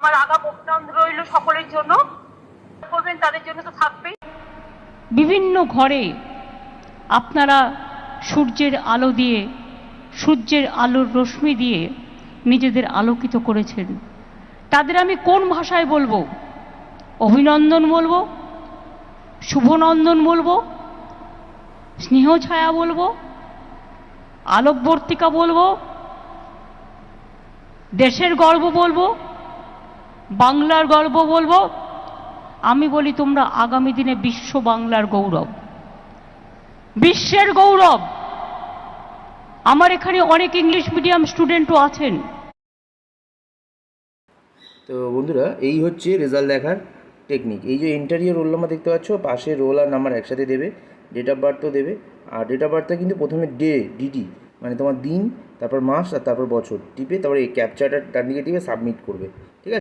আমার আগাম অভিনন্দন রইল সকলের জন্য। করবেন তাদের জন্য তো থাকবেই। বিভিন্ন ঘরে আপনারা সূর্যের আলো দিয়ে, সূর্যের আলোর রশ্মি দিয়ে নিজেদের আলোকিত করেছেন। তাদের আমি কোন ভাষায় বলবো? অভিনন্দন বলবো, শুভনন্দন বলবো, স্নেহ ছায়া বলবো, আলোকবর্তিকা বলবো, দেশের গর্ব বলবো, বাংলার গর্ব বলবো? আমি বলি তোমরা আগামী দিনে বিশ্ব বাংলার গৌরব, বিশ্বের গৌরব। আমার এখানে অনেক ইংলিশ মিডিয়াম স্টুডেন্টও আছেন। তো বন্ধুরা, এই হচ্ছে রেজাল্ট দেখার টেকনিক। এই যে ইন্টারিয়ার রোল নাম্বার দেখতে পাচ্ছ, পাশে রোল আর নাম্বার একসাথে দেবে, ডেট অফ বার্থও দেবে। আর ডেট অফ বার্থটা কিন্তু প্রথমে ডিডি মানে তোমার দিন, তারপর মাস আর তারপর বছর টিপে, তারপরে এই ক্যাপচারটা ডান দিকে টিপে সাবমিট করবে। ঠিক আছে।